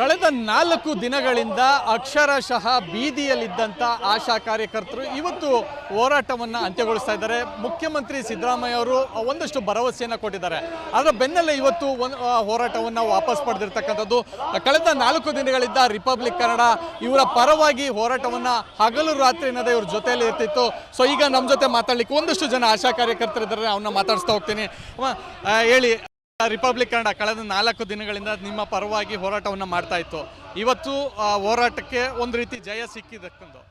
ಕಳೆದ 4 ದಿನಗಳಿಂದ ಅಕ್ಷರಶಃ ಬೀದಿಯಲ್ಲಿದ್ದಂಥ ಆಶಾ ಕಾರ್ಯಕರ್ತರು ಇವತ್ತು ಹೋರಾಟವನ್ನು ಅಂತ್ಯಗೊಳಿಸ್ತಾ ಇದ್ದಾರೆ. ಮುಖ್ಯಮಂತ್ರಿ ಸಿದ್ದರಾಮಯ್ಯ ಅವರು ಒಂದಷ್ಟು ಭರವಸೆಯನ್ನು ಕೊಟ್ಟಿದ್ದಾರೆ. ಅದರ ಬೆನ್ನಲ್ಲೇ ಇವತ್ತು ಹೋರಾಟವನ್ನು ವಾಪಸ್ ಪಡೆದಿರ್ತಕ್ಕಂಥದ್ದು. ಕಳೆದ 4 ದಿನಗಳಿಂದ ರಿಪಬ್ಲಿಕ್ ಕನ್ನಡ ಇವರ ಪರವಾಗಿ ಹೋರಾಟವನ್ನು ಹಗಲು ರಾತ್ರಿ ಅನ್ನೋದೇ ಇವ್ರ ಜೊತೆಯಲ್ಲಿ ಇರ್ತಿತ್ತು. ಸೊ ಈಗ ನಮ್ಮ ಜೊತೆ ಮಾತಾಡ್ಲಿಕ್ಕೆ ಒಂದಷ್ಟು ಜನ ಆಶಾ ಕಾರ್ಯಕರ್ತರಿದ್ದಾರೆ, ಅವನ್ನ ಮಾತಾಡಿಸ್ತಾ ಹೋಗ್ತೀನಿ. ಹೇಳಿ, ರಿಪಬ್ಲಿಕ್ ಕನ್ನಡ ಕಳೆದ 4 ದಿನಗಳಿಂದ ನಿಮ್ಮ ಪರವಾಗಿ ಹೋರಾಟವನ್ನು ಮಾಡ್ತಾ ಇತ್ತು. ಇವತ್ತು ಹೋರಾಟಕ್ಕೆ ಒಂದು ರೀತಿ ಜಯ ಸಿಕ್ಕಿದ್ದಕ್ಕಂದು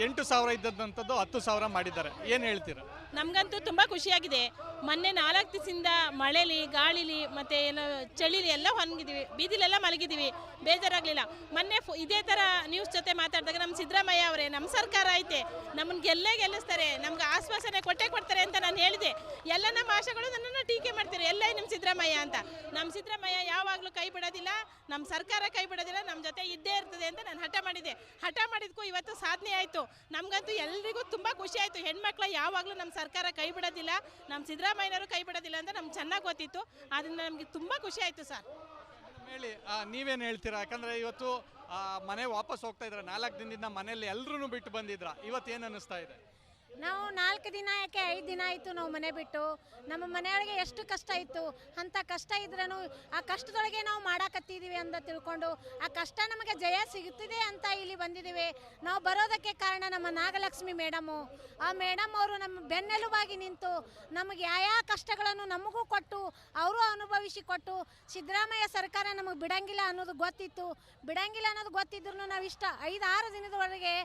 8,000 ಇದ್ದಂಥದ್ದು 10,000 ಮಾಡಿದ್ದಾರೆ. ಏನು ಹೇಳ್ತೀರಾ? ನಮಗಂತೂ ತುಂಬ ಖುಷಿಯಾಗಿದೆ. ಮೊನ್ನೆ 4 ದಿವಸದಿಂದ ಮಳೆಲಿ ಗಾಳಿಲಿ ಮತ್ತು ಏನೋ ಚಳಿಲಿ ಎಲ್ಲ ಹೊಂಗಿದ್ದೀವಿ, ಬೀದಿಲೆಲ್ಲ ಮಲಗಿದ್ದೀವಿ, ಬೇಜಾರಾಗಲಿಲ್ಲ. ಮೊನ್ನೆ ಇದೇ ಥರ ನ್ಯೂಸ್ ಜೊತೆ ಮಾತಾಡಿದಾಗ ನಮ್ಮ ಸಿದ್ದರಾಮಯ್ಯ ಅವರೇ ನಮ್ಮ ಸರ್ಕಾರ ಐತೆ, ನಮ್ಮನ್ನು ಗೆಲ್ಲಿಸ್ತಾರೆ, ನಮ್ಗೆ ಆಶ್ವಾಸನೆ ಕೊಡ್ತಾರೆ ಅಂತ ನಾನು ಹೇಳಿದೆ. ಎಲ್ಲ ನಮ್ಮ ಆಶೆಗಳು ನನ್ನನ್ನು ಟೀಕೆ ಮಾಡ್ತಾರೆ, ಎಲ್ಲ ನಿಮ್ಮ ಸಿದ್ದರಾಮಯ್ಯ ಅಂತ. ನಮ್ಮ ಸಿದ್ದರಾಮಯ್ಯ ಯಾವಾಗಲೂ ಕೈ ಬಿಡೋದಿಲ್ಲ, ನಮ್ಮ ಸರ್ಕಾರ ಕೈ ಬಿಡೋದಿಲ್ಲ, ನಮ್ಮ ಜೊತೆ ಇದ್ದೇ ಇರ್ತದೆ ಅಂತ ನಾನು ಹಠ ಮಾಡಿದ್ದಕ್ಕೂ ಇವತ್ತು ಸಾಧನೆ ಆಯಿತು. ನಮಗಂತೂ ಎಲ್ರಿಗೂ ತುಂಬ ಖುಷಿ ಆಯಿತು. ಹೆಣ್ಮಕ್ಳು ಯಾವಾಗಲೂ ನಮ್ಮ ಸರ್ಕಾರ ಕೈ ಬಿಡೋದಿಲ್ಲ, ನಮ್ಮ ಸಿದ್ದರಾಮಯ್ಯನವರು ಕೈ ಬಿಡೋದಿಲ್ಲ ಅಂತ ನಮ್ಗೆ ಚೆನ್ನಾಗಿ ಗೊತ್ತಿತ್ತು. ಅದರಿಂದ ನಮಗೆ ತುಂಬ ಖುಷಿ ಆಯಿತು ಸರ್. ಹೇಳಿ, ನೀವೇನು ಹೇಳ್ತೀರಾ? ಯಾಕಂದರೆ ಇವತ್ತು ಮನೆ ವಾಪಸ್ ಹೋಗ್ತಾ ಇದ್ದಾರೆ. 4 ದಿನದಿಂದ ಮನೆಯಲ್ಲಿ ಎಲ್ಲರೂ ಬಿಟ್ಟು ಬಂದಿದ್ರ, ಇವತ್ತೇನು ಅನ್ನಿಸ್ತಾ ಇದೆ? ನಾವು 4 ದಿನ ಯಾಕೆ 5 ದಿನ ಆಯಿತು ನಾವು ಮನೆ ಬಿಟ್ಟು. ನಮ್ಮ ಮನೆಯೊಳಗೆ ಎಷ್ಟು ಕಷ್ಟ ಇತ್ತು, ಅಂಥ ಕಷ್ಟ ಇದ್ರೂ ಆ ಕಷ್ಟದೊಳಗೆ ನಾವು ಮಾಡಾಕತ್ತಿದ್ದೀವಿ ಅಂತ ತಿಳ್ಕೊಂಡು ಆ ಕಷ್ಟ ನಮಗೆ ಜಯ ಸಿಗುತ್ತಿದೆ ಅಂತ ಇಲ್ಲಿ ಬಂದಿದ್ದೀವಿ. ನಾವು ಬರೋದಕ್ಕೆ ಕಾರಣ ನಮ್ಮ ನಾಗಲಕ್ಷ್ಮಿ ಮೇಡಮು. ಆ ಮೇಡಮ್ ಅವರು ನಮ್ಮ ಬೆನ್ನೆಲುಬಾಗಿ ನಿಂತು ನಮಗೆ ಯಾವ ಕಷ್ಟಗಳನ್ನು ನಮಗೂ ಕೊಟ್ಟು ಅವರು ಅನುಭವಿಸಿಕೊಟ್ಟು, ಸಿದ್ದರಾಮಯ್ಯ ಸರ್ಕಾರ ನಮಗೆ ಬಿಡಂಗಿಲ್ಲ ಅನ್ನೋದು ಗೊತ್ತಿತ್ತು. ಬಿಡಂಗಿಲ್ಲ ಅನ್ನೋದು ಗೊತ್ತಿದ್ರು ನಾವು ಇಷ್ಟ 5-6 ದಿನದವರೆಗೆ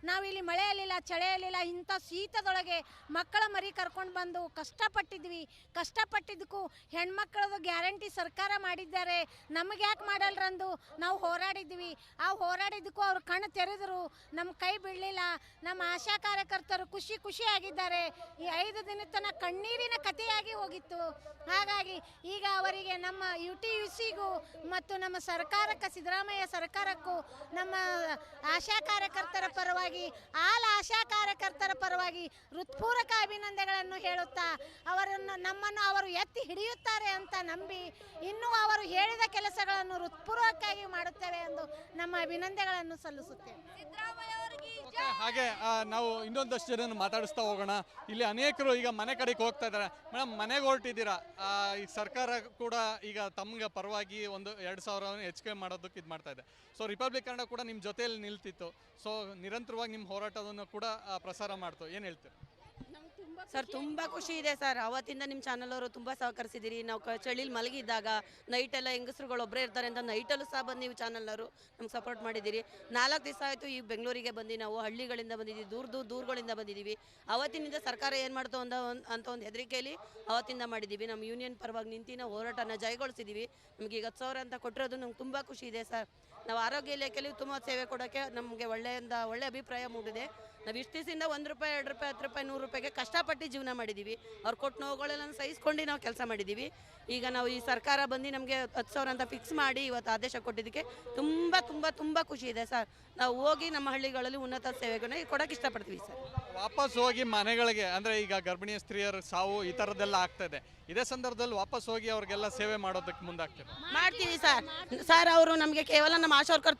ನಾವು ಇಲ್ಲಿ ಮಳೆಯಲ್ಲಿಲ್ಲ, ಚಳಿಯಲ್ಲಿಲ್ಲ, ಇಂಥ ಶೀತದೊಳಗೆ ಮಕ್ಕಳ ಮರಿ ಕರ್ಕೊಂಡು ಬಂದು ಕಷ್ಟಪಟ್ಟಿದ್ವಿ. ಕಷ್ಟಪಟ್ಟಿದ್ದಕ್ಕೂ ಹೆಣ್ಮಕ್ಳದು ಗ್ಯಾರಂಟಿ ಸರ್ಕಾರ ಮಾಡಿದ್ದಾರೆ, ನಮಗೆ ಯಾಕೆ ಮಾಡಲ್ರಂದು ನಾವು ಹೋರಾಡಿದ್ವಿ. ಆ ಹೋರಾಡಿದ್ದಕ್ಕೂ ಅವ್ರು ಕಣ್ಣು ತೆರೆದರು, ನಮ್ಮ ಕೈ ಬಿಡಲಿಲ್ಲ. ನಮ್ಮ ಆಶಾ ಕಾರ್ಯಕರ್ತರು ಖುಷಿಯಾಗಿದ್ದಾರೆ. ಈ 5 ದಿನದ ತನಕ ಕಣ್ಣೀರಿನ ಕಥೆಯಾಗಿ ಹೋಗಿತ್ತು. ಹಾಗಾಗಿ ಈಗ ಅವರಿಗೆ ನಮ್ಮ UTUCಗೂ ಮತ್ತು ನಮ್ಮ ಸರ್ಕಾರಕ್ಕೆ, ಸಿದ್ದರಾಮಯ್ಯ ಸರ್ಕಾರಕ್ಕೂ, ನಮ್ಮ ಆಶಾ ಕಾರ್ಯಕರ್ತರ ಪರವಾಗಿ, ಆಶಾ ಕಾರ್ಯಕರ್ತರ ಪರವಾಗಿ ಹೃತ್ಪೂರ್ವಕ ಅಭಿನಂದನೆಗಳನ್ನು ಹೇಳುತ್ತಾ ನಮ್ಮನ್ನು ಅವರು ಎತ್ತಿ ಹಿಡಿಯುತ್ತಾರೆ ಅಂತ ನಂಬಿ ಇನ್ನೂ ಅವರು ಹೇಳಿದ ಕೆಲಸಗಳನ್ನು ಹೃತ್ಪೂರ್ವಕವಾಗಿ ಮಾಡುತ್ತೇವೆ ಎಂದು ನಮ್ಮ ಅಭಿನಂದನೆಗಳನ್ನು ಸಲ್ಲಿಸುತ್ತೇವೆ. ಹಾಗೆ ನಾವು ಇನ್ನೊಂದಷ್ಟು ಜನರನ್ನು ಮಾತಾಡಿಸ್ತಾ ಹೋಗೋಣ. ಇಲ್ಲಿ ಅನೇಕರು ಈಗ ಮನೆ ಕಡೆಗೆ ಹೋಗ್ತಾ ಇದ್ದಾರೆ. ಮೇಡಮ್, ಮನೆಗೆ ಹೊರಟಿದ್ದೀರಾ, ಈ ಸರ್ಕಾರ ಕೂಡ ಈಗ ತಮ್ಗೆ ಪರವಾಗಿ ಒಂದು 2,000 ಹೆಚ್ಚಿಗೆ ಮಾಡೋದಕ್ಕೆ ಇದು ಮಾಡ್ತಾ ಇದೆ. ಸೊ ರಿಪಬ್ಲಿಕ್ ಕನ್ನಡ ಕೂಡ ನಿಮ್ಮ ಜೊತೆಯಲ್ಲಿ ನಿಲ್ತಿತ್ತು. ಸೊ ನಿರಂತರವಾಗಿ ನಿಮ್ಮ ಹೋರಾಟವನ್ನು ಕೂಡ ಪ್ರಸಾರ ಮಾಡ್ತು. ಏನು ಹೇಳ್ತೀರಾ? ಸರ್ ತುಂಬ ಖುಷಿ ಇದೆ ಸರ್. ಅವತ್ತಿಂದ ನಿಮ್ಮ ಚಾನಲ್ ಅವರು ತುಂಬ ಸಹಕರಿಸಿದ್ದೀರಿ. ನಾವು ಚಳಿಲಿ ಮಲಗಿದ್ದಾಗ ನೈಟೆಲ್ಲ ಹೆಂಗಸ್ರುಗಳು ಒಬ್ಬರೇ ಇರ್ತಾರೆ ಅಂತ ನೈಟಲ್ಲೂ ಸಹ ಬಂದು ನೀವು ಚಾನಲ್ನವರು ನಮ್ಗೆ ಸಪೋರ್ಟ್ ಮಾಡಿದ್ದೀರಿ. 4 ದಿವಸ ಆಯಿತು ಈ ಬೆಂಗಳೂರಿಗೆ ಬಂದು ನಾವು ಹಳ್ಳಿಗಳಿಂದ ಬಂದಿದ್ದೀವಿ, ದೂರಗಳಿಂದ ಬಂದಿದ್ದೀವಿ. ಅವತ್ತಿನಿಂದ ಸರ್ಕಾರ ಏನು ಮಾಡ್ತೋ ಅಂತ ಒಂದು ಹೆದರಿಕೆಯಲ್ಲಿ ಅವತ್ತಿಂದ ಮಾಡಿದ್ದೀವಿ. ನಮ್ಮ ಯೂನಿಯನ್ ಪರವಾಗಿ ನಿಂತು ನಾವು ಹೋರಾಟನ ಜಯಗೊಳಿಸಿದ್ದೀವಿ. ನಮಗೆ ಈಗ 10,000 ಅಂತ ಕೊಟ್ಟಿರೋದು ನಮ್ಗೆ ತುಂಬ ಖುಷಿ ಇದೆ ಸರ್. ನಾವು ಆರೋಗ್ಯ ಇಲಾಖೆಯಲ್ಲಿ ತುಂಬ ಸೇವೆ ಕೊಡೋಕ್ಕೆ ನಮಗೆ ಒಳ್ಳೆ ಅಭಿಪ್ರಾಯ ಮೂಡಿದೆ. ನಾವು ಇಷ್ಟು ದಿವಸದಿಂದ 1 ರೂಪಾಯಿ, 2 ರೂಪಾಯಿ, 10 ರೂಪಾಯಿ, 100 ರೂಪಾಯಿಗೆ ಕಷ್ಟಪಟ್ಟು ಜೀವನ ಮಾಡಿದ್ದೀವಿ. ಅವ್ರು ಕೊಟ್ಟು ನೋವುಗಳೆಲ್ಲ ಸಹಿಸ್ಕೊಂಡು ನಾವು ಕೆಲಸ ಮಾಡಿದ್ದೀವಿ. ಈಗ ನಾವು ಈ ಸರ್ಕಾರ ಬಂದು ನಮಗೆ 10,000 ಅಂತ ಫಿಕ್ಸ್ ಮಾಡಿ ಇವತ್ತು ಆದೇಶ ಕೊಟ್ಟಿದ್ದಕ್ಕೆ ತುಂಬ ತುಂಬ ತುಂಬ ಖುಷಿ ಇದೆ ಸರ್. ನಾವು ಹೋಗಿ ನಮ್ಮ ಹಳ್ಳಿಗಳಲ್ಲಿ ಉನ್ನತ ಸೇವೆಗಳನ್ನ ಕೊಡೋಕೆ ಇಷ್ಟಪಡ್ತೀವಿ ಸರ್. ವಾಪಸ್ ಹೋಗಿ ಮನೆಗಳಿಗೆ, ಅಂದರೆ ಈಗ ಗರ್ಭಿಣಿ ಸ್ತ್ರೀಯರ ಸಾವು ಈ ಥರದ್ದೆಲ್ಲ ಆಗ್ತಾ ಇದೆ. ಇದೇ ಸಂದರ್ಭದಲ್ಲಿ ವಾಪಸ್ ಹೋಗಿ ಅವ್ರಿಗೆಲ್ಲ ಸೇವೆ ಮಾಡೋದಕ್ಕೆ ಮುಂದಾಗ್ತದೆ ಮಾಡ್ತೀವಿ ಸರ್. ಅವರು ನಮಗೆ ಕೇವಲ ನಮ್ಮ ಆಶಾ ವರ್ಕರ್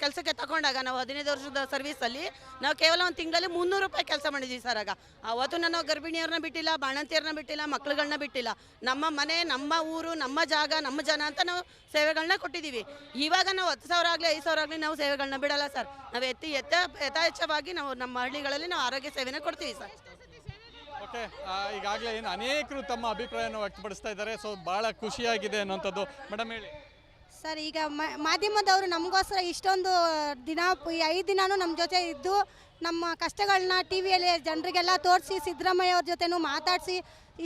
ಕೆಲಸಕ್ಕೆ ತಗೊಂಡಾಗ ನಾವು 15 ವರ್ಷದ ಸರ್ವಿಸಲ್ಲಿ ನಾವು ಕೇವಲ ಒಂದು ತಿಂಗಳಲ್ಲಿ 300 ರೂಪಾಯಿ ಕೆಲಸ ಮಾಡಿದ್ವಿ ಸರ್. ಆಗ ಅವತ್ತು ನಾನು ಗರ್ಭಿಣಿಯವ್ರನ್ನ ಬಿಟ್ಟಿಲ್ಲ, ಬಾಣಂತಿಯರನ್ನ ಬಿಟ್ಟಿಲ್ಲ, ಮಕ್ಳುಗಳನ್ನ ಬಿಟ್ಟಿಲ್ಲ. ನಮ್ಮ ಮನೆ, ನಮ್ಮ ಊರು, ನಮ್ಮ ಜಾಗ, ನಮ್ಮ ಜನ ಅಂತ ನಾವು ಸೇವೆಗಳನ್ನ ಕೊಟ್ಟಿದ್ದೀವಿ. ಇವಾಗ ನಾವು 10,000 ಆಗಲಿ 5,000 ಆಗಲಿ ನಾವು ಸೇವೆಗಳನ್ನ ಬಿಡಲ್ಲ ಸರ್. ನಾವು ಯಥೇಚ್ಛವಾಗಿ ನಾವು ನಮ್ಮ ಹಳ್ಳಿಗಳಲ್ಲಿ ನಾವು ಆರೋಗ್ಯ ಸೇವೆನ ಕೊಡ್ತೀವಿ ಸರ್. ಓಕೆ, ಈಗಾಗಲೇ ಏನು ಅನೇಕರು ತಮ್ಮ ಅಭಿಪ್ರಾಯವನ್ನು ವ್ಯಕ್ತಪಡಿಸ್ತಾ ಇದ್ದಾರೆ. ಸೊ ಭಾಳ ಖುಷಿಯಾಗಿದೆ ಅನ್ನೋಂಥದ್ದು. ಮೇಡಮ್ ಹೇಳಿ ಸರ್, ಈಗ ಮಾಧ್ಯಮದವರು ನಮಗೋಸ್ಕರ ಇಷ್ಟೊಂದು ದಿನ, ಈ 5 ದಿನವೂ ನಮ್ಮ ಜೊತೆ ಇದ್ದು ನಮ್ಮ ಕಷ್ಟಗಳನ್ನ TVಯಲ್ಲಿ ಜನರಿಗೆಲ್ಲ ತೋರಿಸಿ, ಸಿದ್ದರಾಮಯ್ಯ ಅವ್ರ ಜೊತೆನೂ ಮಾತಾಡಿಸಿ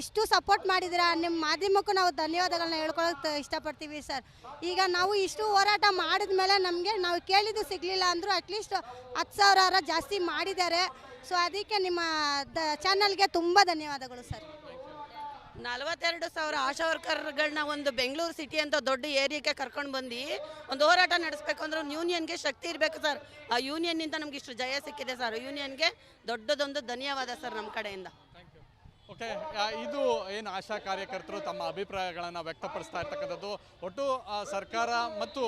ಇಷ್ಟು ಸಪೋರ್ಟ್ ಮಾಡಿದ್ದೀರಾ. ನಿಮ್ಮ ಮಾಧ್ಯಮಕ್ಕೂ ನಾವು ಧನ್ಯವಾದಗಳನ್ನ ಹೇಳ್ಕೊಳ್ಳೋಕೆ ಇಷ್ಟಪಡ್ತೀವಿ ಸರ್. ಈಗ ನಾವು ಇಷ್ಟು ಹೋರಾಟ ಮಾಡಿದ ಮೇಲೆ ನಮಗೆ ನಾವು ಕೇಳಿದ್ದು ಸಿಗಲಿಲ್ಲ ಅಂದರೂ ಅಟ್ಲೀಸ್ಟ್ 10,000 ಜಾಸ್ತಿ ಮಾಡಿದ್ದಾರೆ. ಸೊ ಅದಕ್ಕೆ ನಿಮ್ಮ ಚಾನಲ್ಗೆ ತುಂಬ ಧನ್ಯವಾದಗಳು ಸರ್. 42,000 ಆಶಾ ವರ್ಕರ್ಗಳನ್ನ ಒಂದು ಬೆಂಗಳೂರು ಸಿಟಿ ಅಂತ ದೊಡ್ಡ ಏರಿಯಾಕ್ಕೆ ಕರ್ಕೊಂಡು ಬಂದು ಒಂದು ಹೋರಾಟ ನಡೆಸಬೇಕು ಅಂದ್ರೆ ಯೂನಿಯನ್ಗೆ ಶಕ್ತಿ ಇರಬೇಕು ಸರ್. ಆ ಯೂನಿಯನ್ನಿಂದ ನಮ್ಗೆ ಇಷ್ಟು ಜಯ ಸಿಕ್ಕಿದೆ ಸರ್. ಯೂನಿಯನ್ಗೆ ದೊಡ್ಡದೊಂದು ಧನ್ಯವಾದ ಸರ್ ನಮ್ಮ ಕಡೆಯಿಂದ. ಓಕೆ, ಇದು ಏನು ಆಶಾ ಕಾರ್ಯಕರ್ತರು ತಮ್ಮ ಅಭಿಪ್ರಾಯಗಳನ್ನು ವ್ಯಕ್ತಪಡಿಸ್ತಾ ಇರ್ತಕ್ಕಂಥದ್ದು. ಒಟ್ಟು ಸರ್ಕಾರ ಮತ್ತು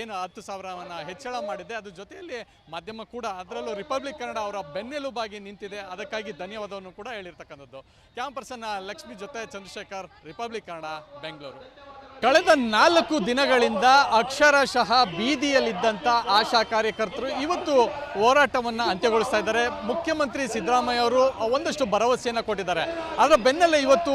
ಏನು 10,000ವನ್ನು ಹೆಚ್ಚಳ ಮಾಡಿದೆ, ಅದ್ರ ಜೊತೆಯಲ್ಲಿ ಮಾಧ್ಯಮ ಕೂಡ, ಅದರಲ್ಲೂ ರಿಪಬ್ಲಿಕ್ ಕನ್ನಡ ಅವರ ಬೆನ್ನೆಲುಬಾಗಿ ನಿಂತಿದೆ, ಅದಕ್ಕಾಗಿ ಧನ್ಯವಾದವನ್ನು ಕೂಡ ಹೇಳಿರ್ತಕ್ಕಂಥದ್ದು. ಕ್ಯಾಮ್ ಪರ್ಸನ್ ಲಕ್ಷ್ಮಿ ಜೊತೆ ಚಂದ್ರಶೇಖರ್, ರಿಪಬ್ಲಿಕ್ ಕನ್ನಡ, ಬೆಂಗಳೂರು. ಕಳೆದ 4 ದಿನಗಳಿಂದ ಅಕ್ಷರಶಃ ಬೀದಿಯಲ್ಲಿದ್ದಂಥ ಆಶಾ ಕಾರ್ಯಕರ್ತರು ಇವತ್ತು ಹೋರಾಟವನ್ನು ಅಂತ್ಯಗೊಳಿಸ್ತಾ ಇದ್ದಾರೆ. ಮುಖ್ಯಮಂತ್ರಿ ಸಿದ್ದರಾಮಯ್ಯ ಅವರು ಒಂದಷ್ಟು ಭರವಸೆಯನ್ನು ಕೊಟ್ಟಿದ್ದಾರೆ, ಅದರ ಬೆನ್ನಲ್ಲೇ ಇವತ್ತು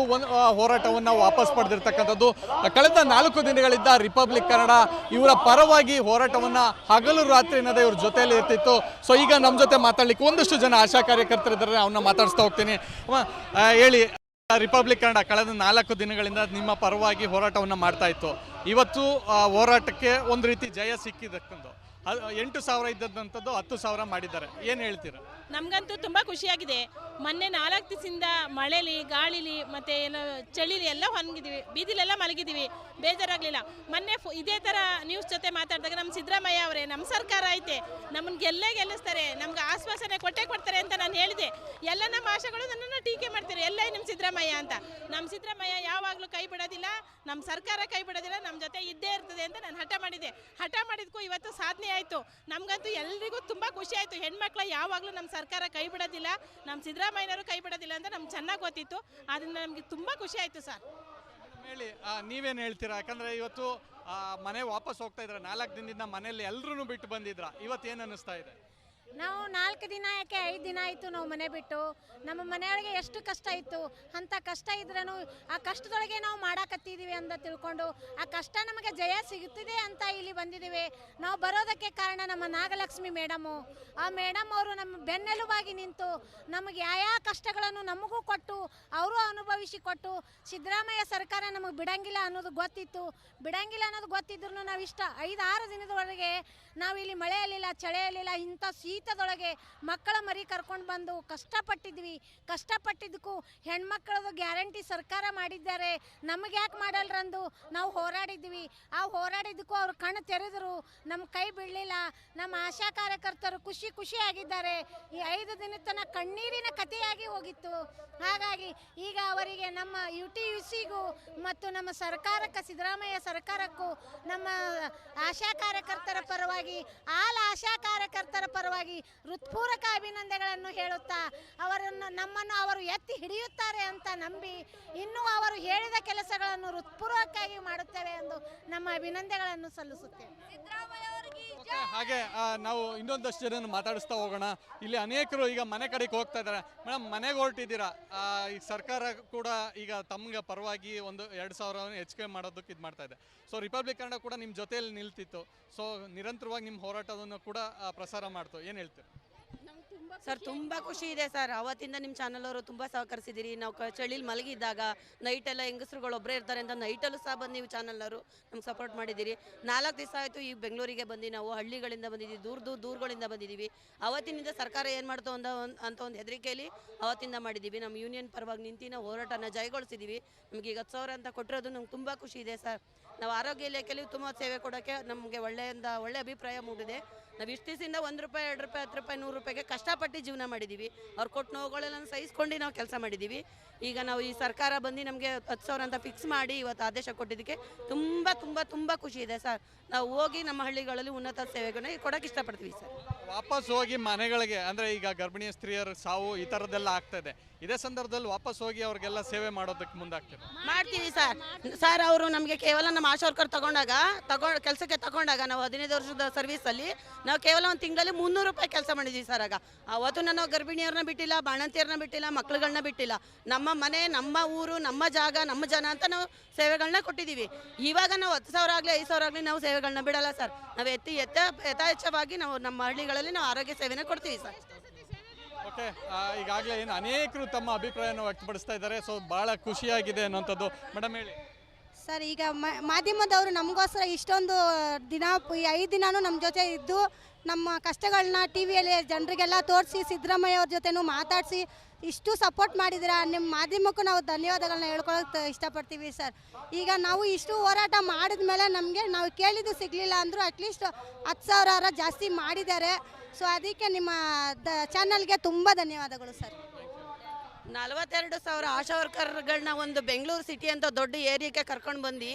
ಹೋರಾಟವನ್ನು ವಾಪಸ್ ಪಡೆದಿರ್ತಕ್ಕಂಥದ್ದು. ಕಳೆದ 4 ದಿನಗಳಿಂದ ರಿಪಬ್ಲಿಕ್ ಕನ್ನಡ ಇವರ ಪರವಾಗಿ ಹೋರಾಟವನ್ನು ಹಗಲು ರಾತ್ರಿ ಅನ್ನೋದೇ ಇವ್ರ ಜೊತೆಯಲ್ಲಿ ಇರ್ತಿತ್ತು. ಸೊ ಈಗ ನಮ್ಮ ಜೊತೆ ಮಾತಾಡ್ಲಿಕ್ಕೆ ಒಂದಷ್ಟು ಜನ ಆಶಾ ಕಾರ್ಯಕರ್ತರಿದ್ದಾರೆ, ಅವನ್ನ ಮಾತಾಡಿಸ್ತಾ ಹೋಗ್ತೀನಿ. ಹೇಳಿ, ರಿಪಬ್ಲಿಕ್ ಕನ್ನಡ ಕಳೆದ 4 ದಿನಗಳಿಂದ ನಿಮ್ಮ ಪರವಾಗಿ ಹೋರಾಟವನ್ನು ಮಾಡ್ತಾ ಇತ್ತು. ಇವತ್ತು ಹೋರಾಟಕ್ಕೆ ಒಂದು ರೀತಿ ಜಯ ಸಿಕ್ಕಿದ್ದಕ್ಕಂದು 8,000 ಇದ್ದಂಥದ್ದು 10,000 ಮಾಡಿದ್ದಾರೆ, ಏನು ಹೇಳ್ತೀರಾ? ನಮಗಂತೂ ತುಂಬ ಖುಷಿಯಾಗಿದೆ. ಮೊನ್ನೆ 4 ದಿವಸದಿಂದ ಮಳೆಲಿ, ಗಾಳಿಲಿ ಮತ್ತು ಏನೋ ಚಳಿಲಿ ಎಲ್ಲ ಹೊನ್ಗಿದ್ದೀವಿ, ಬೀದಿಲೆಲ್ಲ ಮಲಗಿದ್ದೀವಿ, ಬೇಜಾರಾಗಲಿಲ್ಲ. ಮೊನ್ನೆ ಇದೇ ಥರ ನ್ಯೂಸ್ ಜೊತೆ ಮಾತಾಡಿದಾಗ ನಮ್ಮ ಸಿದ್ದರಾಮಯ್ಯ ಅವರೇ, ನಮ್ಮ ಸರ್ಕಾರ ಐತೆ, ನಮ್ಮನ್ನು ಗೆಲ್ಲಿಸ್ತಾರೆ, ನಮ್ಗೆ ಆಶ್ವಾಸನೆ ಕೊಡ್ತಾರೆ ಅಂತ ನಾನು ಹೇಳಿದೆ. ಎಲ್ಲ ನಮ್ಮ ಆಶೆಗಳು ನನ್ನನ್ನು ಟೀಕೆ ಮಾಡ್ತಾರೆ, ಎಲ್ಲ ನಿಮ್ಮ ಸಿದ್ದರಾಮಯ್ಯ ಅಂತ. ನಮ್ಮ ಸಿದ್ದರಾಮಯ್ಯ ಯಾವಾಗಲೂ ಕೈ ಬಿಡೋದಿಲ್ಲ, ನಮ್ಮ ಸರ್ಕಾರ ಕೈ ಬಿಡೋದಿಲ್ಲ, ನಮ್ಮ ಜೊತೆ ಇದ್ದೇ ಇರ್ತದೆ ಅಂತ ನಾನು ಹಠ ಮಾಡಿದೆ. ಹಠ ಮಾಡಿದ್ಕೂ ಇವತ್ತು ಸಾಧನೆ ಆಯಿತು. ನಮಗಂತೂ ಎಲ್ರಿಗೂ ತುಂಬ ಖುಷಿ ಆಯಿತು. ಹೆಣ್ಮಕ್ಳು ಯಾವಾಗಲೂ ನಮ್ಮ ಸರ್ಕಾರ ಕೈ ಬಿಡೋದಿಲ್ಲ, ನಮ್ಮ ಸಿದ್ದರಾಮಯ್ಯನವರು ಕೈ ಬಿಡೋದಿಲ್ಲ ಅಂತ ನಮ್ಗೆ ಚೆನ್ನಾಗಿ ಗೊತ್ತಿತ್ತು. ಅದರಿಂದ ನಮಗೆ ತುಂಬ ಖುಷಿ ಆಯಿತು ಸರ್. ಹೇಳಿ, ನೀವೇನು ಹೇಳ್ತೀರಾ? ಯಾಕಂದರೆ ಇವತ್ತು ಮನೆ ವಾಪಸ್ ಹೋಗ್ತಾ ಇದ್ದಾರೆ, 4 ದಿನದಿಂದ ಮನೆಯಲ್ಲಿ ಎಲ್ಲರೂ ಬಿಟ್ಟು ಬಂದಿದ್ರ, ಇವತ್ತು ಏನು ಅನ್ನಿಸ್ತಾ ಇದೆ? ನಾವು 4 ದಿನ ಯಾಕೆ 5 ದಿನ ಆಯಿತು ನಾವು ಮನೆ ಬಿಟ್ಟು. ನಮ್ಮ ಮನೆಯೊಳಗೆ ಎಷ್ಟು ಕಷ್ಟ ಇತ್ತು, ಅಂಥ ಕಷ್ಟ ಇದ್ರೂ ಆ ಕಷ್ಟದೊಳಗೆ ನಾವು ಮಾಡಾಕತ್ತಿದ್ದೀವಿ ಅಂತ ತಿಳ್ಕೊಂಡು ಆ ಕಷ್ಟ ನಮಗೆ ಜಯ ಸಿಗುತ್ತಿದೆ ಅಂತ ಇಲ್ಲಿ ಬಂದಿದ್ದೀವಿ. ನಾವು ಬರೋದಕ್ಕೆ ಕಾರಣ ನಮ್ಮ ನಾಗಲಕ್ಷ್ಮಿ ಮೇಡಮು. ಆ ಮೇಡಮ್ ಅವರು ನಮ್ಮ ಬೆನ್ನೆಲುಬಾಗಿ ನಿಂತು ನಮಗೆ ಯಾವ ಕಷ್ಟಗಳನ್ನು ನಮಗೂ ಕೊಟ್ಟು ಅವರು ಅನುಭವಿಸಿಕೊಟ್ಟು, ಸಿದ್ದರಾಮಯ್ಯ ಸರ್ಕಾರ ನಮಗೆ ಬಿಡಂಗಿಲ್ಲ ಅನ್ನೋದು ಗೊತ್ತಿತ್ತು. ಬಿಡಂಗಿಲ್ಲ ಅನ್ನೋದು ಗೊತ್ತಿದ್ರು ನಾವು ಇಷ್ಟ 5-6 ದಿನದವರೆಗೆ ನಾವು ಇಲ್ಲಿ ಮಳೆಯಲ್ಲಿಲ್ಲ, ಚಳಿಯಲ್ಲಿಲ್ಲ, ಇಂಥ ಶೀತದೊಳಗೆ ಮಕ್ಕಳ ಮರಿ ಕರ್ಕೊಂಡು ಬಂದು ಕಷ್ಟಪಟ್ಟಿದ್ವಿ. ಕಷ್ಟಪಟ್ಟಿದ್ದಕ್ಕೂ ಹೆಣ್ಮಕ್ಳದು ಗ್ಯಾರಂಟಿ ಸರ್ಕಾರ ಮಾಡಿದ್ದಾರೆ, ನಮಗೆ ಯಾಕೆ ಮಾಡಲ್ರಂದು ನಾವು ಹೋರಾಡಿದ್ವಿ. ಆ ಹೋರಾಡಿದ್ದಕ್ಕೂ ಅವ್ರು ಕಣ್ಣು ತೆರೆದರು, ನಮ್ಮ ಕೈ ಬಿಡಲಿಲ್ಲ. ನಮ್ಮ ಆಶಾ ಕಾರ್ಯಕರ್ತರು ಖುಷಿಯಾಗಿದ್ದಾರೆ. ಈ 5 ದಿನದ ತನಕ ಕಣ್ಣೀರಿನ ಕಥೆಯಾಗಿ ಹೋಗಿತ್ತು. ಹಾಗಾಗಿ ಈಗ ಅವರಿಗೆ ನಮ್ಮ UTUCಗೂ ಮತ್ತು ನಮ್ಮ ಸರ್ಕಾರಕ್ಕೆ, ಸಿದ್ದರಾಮಯ್ಯ ಸರ್ಕಾರಕ್ಕೂ ನಮ್ಮ ಆಶಾ ಕಾರ್ಯಕರ್ತರ ಪರವಾಗಿ, ಆಶಾ ಕಾರ್ಯಕರ್ತರ ಪರವಾಗಿ ಹೃತ್ಪೂರ್ವಕ ಅಭಿನಂದನೆಗಳನ್ನು ಹೇಳುತ್ತಾ ನಮ್ಮನ್ನು ಅವರು ಎತ್ತಿ ಹಿಡಿಯುತ್ತಾರೆ ಅಂತ ನಂಬಿ ಇನ್ನೂ ಅವರು ಹೇಳಿದ ಕೆಲಸಗಳನ್ನು ಹೃತ್ಪೂರ್ವಕವಾಗಿ ಮಾಡುತ್ತೇವೆ ಎಂದು ನಮ್ಮ ಅಭಿನಂದನೆಗಳನ್ನು ಸಲ್ಲಿಸುತ್ತೇವೆ. ಹಾಗೆ ನಾವು ಇನ್ನೊಂದಷ್ಟು ಜನರನ್ನು ಮಾತಾಡಿಸ್ತಾ ಹೋಗೋಣ. ಇಲ್ಲಿ ಅನೇಕರು ಈಗ ಮನೆ ಕಡೆಗೆ ಹೋಗ್ತಾ ಇದ್ದಾರೆ. ಮೇಡಮ್, ಮನೆಗೆ ಹೊರಟಿದ್ದೀರಾ, ಈಗ ಸರ್ಕಾರ ಕೂಡ ಈಗ ತಮ್ಗೆ ಪರವಾಗಿ ಒಂದು 2,000 ಹೆಚ್ಚಿಗೆ ಮಾಡೋದಕ್ಕೆ ಇದು ಮಾಡ್ತಾ ಇದೆ. ಸೊ ರಿಪಬ್ಲಿಕ್ ಕನ್ನಡ ಕೂಡ ನಿಮ್ಮ ಜೊತೆಯಲ್ಲಿ ನಿಲ್ತಿತ್ತು, ಸೊ ನಿರಂತರವಾಗಿ ನಿಮ್ಮ ಹೋರಾಟವನ್ನು ಕೂಡ ಪ್ರಸಾರ ಮಾಡ್ತು, ಏನು ಹೇಳ್ತೀರಿ? ಸರ್ ತುಂಬ ಖುಷಿ ಇದೆ ಸರ್. ಅವತ್ತಿಂದ ನಿಮ್ಮ ಚಾನಲ್ ಅವರು ತುಂಬ ಸಹಕರಿಸಿದ್ದೀರಿ. ನಾವು ಚಳಿಲಿ ಮಲಗಿದ್ದಾಗ ನೈಟೆಲ್ಲ ಹೆಂಗಸ್ರುಗಳು ಒಬ್ಬರೇ ಇರ್ತಾರೆ ಅಂತ ನೈಟಲ್ಲೂ ಸಹ ಬಂದು ನೀವು ಚಾನಲ್ನವರು ನಮ್ಗೆ ಸಪೋರ್ಟ್ ಮಾಡಿದ್ದೀರಿ. 4 ದಿವಸ ಆಯಿತು ಈ ಬೆಂಗಳೂರಿಗೆ ಬಂದು ನಾವು ಹಳ್ಳಿಗಳಿಂದ ಬಂದಿದ್ದೀವಿ, ದೂರಗಳಿಂದ ಬಂದಿದ್ದೀವಿ. ಅವತ್ತಿನಿಂದ ಸರ್ಕಾರ ಏನು ಮಾಡ್ತೋ ಅಂತ ಒಂದು ಹೆದರಿಕೆಯಲ್ಲಿ ಅವತ್ತಿಂದ ಮಾಡಿದ್ದೀವಿ. ನಮ್ಮ ಯೂನಿಯನ್ ಪರವಾಗಿ ನಿಂತು ನಾವು ಹೋರಾಟನ ಜಯಗೊಳಿಸಿದ್ದೀವಿ. ನಮಗೆ ಈಗ 10,000 ಅಂತ ಕೊಟ್ಟಿರೋದು ನಮ್ಗೆ ತುಂಬ ಖುಷಿ ಇದೆ ಸರ್. ನಾವು ಆರೋಗ್ಯ ಇಲಾಖೆಯಲ್ಲಿ ತುಂಬ ಸೇವೆ ಕೊಡೋಕ್ಕೆ ನಮಗೆ ಒಳ್ಳೆ ಅಭಿಪ್ರಾಯ ಮೂಡಿದೆ. ನಾವು ಇಷ್ಟು ದಿವಸದಿಂದ 1 ರೂಪಾಯಿ, 2 ರೂಪಾಯಿ, 10 ರೂಪಾಯಿ, 100 ರೂಪಾಯಿಗೆ ಕಷ್ಟಪಟ್ಟು ಜೀವನ ಮಾಡಿದ್ದೀವಿ. ಅವ್ರು ಕೊಟ್ಟು ನೋವುಗಳೆಲ್ಲ ಸಹಿಸ್ಕೊಂಡು ನಾವು ಕೆಲಸ ಮಾಡಿದ್ದೀವಿ. ಈಗ ನಾವು ಈ ಸರ್ಕಾರ ಬಂದು ನಮಗೆ 10,000 ಅಂತ ಫಿಕ್ಸ್ ಮಾಡಿ ಇವತ್ತು ಆದೇಶ ಕೊಟ್ಟಿದ್ದಕ್ಕೆ ತುಂಬ ತುಂಬ ತುಂಬ ಖುಷಿ ಇದೆ ಸರ್. ನಾವು ಹೋಗಿ ನಮ್ಮ ಹಳ್ಳಿಗಳಲ್ಲಿ ಉನ್ನತ ಸೇವೆಗಳನ್ನ ಕೊಡೋಕೆ ಇಷ್ಟಪಡ್ತೀವಿ ಸರ್. ವಾಪಸ್ ಹೋಗಿ ಮನೆಗಳಿಗೆ, ಅಂದರೆ ಈಗ ಗರ್ಭಿಣಿಯ ಸ್ತ್ರೀಯರ ಸಾವು ಈ ಥರದ್ದೆಲ್ಲ ಆಗ್ತಾ ಇದೆ, ಇದೇ ಸಂದರ್ಭದಲ್ಲಿ ವಾಪಸ್ ಹೋಗಿ ಅವ್ರಿಗೆಲ್ಲ ಸೇವೆ ಮಾಡೋದಕ್ಕೆ ಮುಂದಾಗ್ತೀವಿ, ಮಾಡ್ತೀವಿ ಸರ್. ಅವರು ನಮಗೆ ಕೇವಲ ನಮ್ಮ ಆಶಾ ವರ್ಕರ್ ಕೆಲಸಕ್ಕೆ ತಗೊಂಡಾಗ ನಾವು 15 ವರ್ಷದ ಸರ್ವಿಸಲ್ಲಿ ನಾವು ಕೇವಲ ಒಂದು ತಿಂಗಳಲ್ಲಿ 300 ರೂಪಾಯಿ ಕೆಲಸ ಮಾಡಿದ್ದೀವಿ ಸರ್. ಆಗ ಅವತ್ತು ನಾವು ಗರ್ಭಿಣಿಯವ್ರನ್ನ ಬಿಟ್ಟಿಲ್ಲ, ಬಾಣಂತಿಯರನ್ನ ಬಿಟ್ಟಿಲ್ಲ, ಮಕ್ಳುಗಳನ್ನ ಬಿಟ್ಟಿಲ್ಲ. ನಮ್ಮ ಮನೆ, ನಮ್ಮ ಊರು, ನಮ್ಮ ಜಾಗ, ನಮ್ಮ ಜನ ಅಂತ ನಾವು ಸೇವೆಗಳನ್ನ ಕೊಟ್ಟಿದ್ದೀವಿ. ಇವಾಗ ನಾವು 10,000 ಆಗಲಿ 5,000 ಆಗಲಿ ನಾವು ಸೇವೆಗಳನ್ನ ಬಿಡಲ್ಲ ಸರ್. ನಾವು ಯಥೇಚ್ಛವಾಗಿ ನಾವು ನಮ್ಮ ಹಳ್ಳಿಗಳಲ್ಲಿ ನಾವು ಆರೋಗ್ಯ ಸೇವೆನ ಕೊಡ್ತೀವಿ ಸರ್. ಓಕೆ, ಈಗಾಗಲೇ ಏನು ಅನೇಕರು ತಮ್ಮ ಅಭಿಪ್ರಾಯವನ್ನು ವ್ಯಕ್ತಪಡಿಸ್ತಾ ಇದ್ದಾರೆ. ಸೊ ಭಾಳ ಖುಷಿಯಾಗಿದೆ ಅನ್ನೋಂಥದ್ದು. ಮೇಡಮ್ ಹೇಳಿ ಸರ್. ಈಗ ಮಾಧ್ಯಮದವರು ನಮಗೋಸ್ಕರ ಇಷ್ಟೊಂದು ದಿನ, ಈ 5 ದಿನವೂ ನಮ್ಮ ಜೊತೆ ಇದ್ದು ನಮ್ಮ ಕಷ್ಟಗಳನ್ನ TVಯಲ್ಲಿ ಜನರಿಗೆಲ್ಲ ತೋರಿಸಿ, ಸಿದ್ದರಾಮಯ್ಯ ಅವ್ರ ಜೊತೆನೂ ಮಾತಾಡಿಸಿ ಇಷ್ಟು ಸಪೋರ್ಟ್ ಮಾಡಿದ್ದೀರಾ. ನಿಮ್ಮ ಮಾಧ್ಯಮಕ್ಕೂ ನಾವು ಧನ್ಯವಾದಗಳನ್ನ ಹೇಳ್ಕೊಳ್ಳೋಕೆ ಇಷ್ಟಪಡ್ತೀವಿ ಸರ್. ಈಗ ನಾವು ಇಷ್ಟು ಹೋರಾಟ ಮಾಡಿದ ಮೇಲೆ ನಮಗೆ ನಾವು ಕೇಳಿದ್ದು ಸಿಗಲಿಲ್ಲ ಅಂದರೂ ಅಟ್ಲೀಸ್ಟ್ 10,000 ಜಾಸ್ತಿ ಮಾಡಿದ್ದಾರೆ. ಸೊ ಅದಕ್ಕೆ ನಿಮ್ಮ ಚಾನಲ್ಗೆ ತುಂಬ ಧನ್ಯವಾದಗಳು ಸರ್. 42,000 ಆಶಾ ವರ್ಕರ್ಗಳನ್ನ ಒಂದು ಬೆಂಗಳೂರು ಸಿಟಿ ಅಂತ ದೊಡ್ಡ ಏರಿಯಾಕ್ಕೆ ಕರ್ಕೊಂಡು ಬಂದು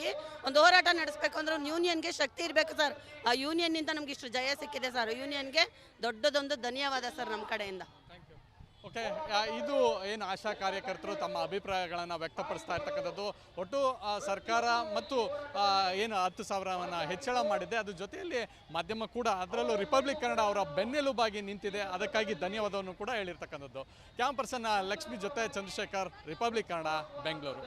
ಒಂದು ಹೋರಾಟ ನಡೆಸಬೇಕು ಅಂದ್ರೆ ಯೂನಿಯನ್ಗೆ ಶಕ್ತಿ ಇರಬೇಕು ಸರ್. ಆ ಯೂನಿಯನ್ನಿಂದ ನಮ್ಗೆ ಇಷ್ಟು ಜಯ ಸಿಕ್ಕಿದೆ ಸರ್. ಯೂನಿಯನ್ಗೆ ದೊಡ್ಡದೊಂದು ಧನ್ಯವಾದ ಸರ್ ನಮ್ಮ ಕಡೆಯಿಂದ. ಓಕೆ, ಇದು ಏನು ಆಶಾ ಕಾರ್ಯಕರ್ತರು ತಮ್ಮ ಅಭಿಪ್ರಾಯಗಳನ್ನು ವ್ಯಕ್ತಪಡಿಸ್ತಾ ಇರ್ತಕ್ಕಂಥದ್ದು. ಒಟ್ಟು ಸರ್ಕಾರ ಮತ್ತು ಏನು 10,000ವನ್ನು ಹೆಚ್ಚಳ ಮಾಡಿದೆ, ಅದ್ರ ಜೊತೆಯಲ್ಲಿ ಮಾಧ್ಯಮ ಕೂಡ, ಅದರಲ್ಲೂ ರಿಪಬ್ಲಿಕ್ ಕನ್ನಡ ಅವರ ಬೆನ್ನೆಲುಬಾಗಿ ನಿಂತಿದೆ, ಅದಕ್ಕಾಗಿ ಧನ್ಯವಾದವನ್ನು ಕೂಡ ಹೇಳಿರ್ತಕ್ಕಂಥದ್ದು. ಕ್ಯಾಮ್ ಪರ್ಸನ್ ಲಕ್ಷ್ಮಿ ಜೊತೆ ಚಂದ್ರಶೇಖರ್, ರಿಪಬ್ಲಿಕ್ ಕನ್ನಡ, ಬೆಂಗಳೂರು.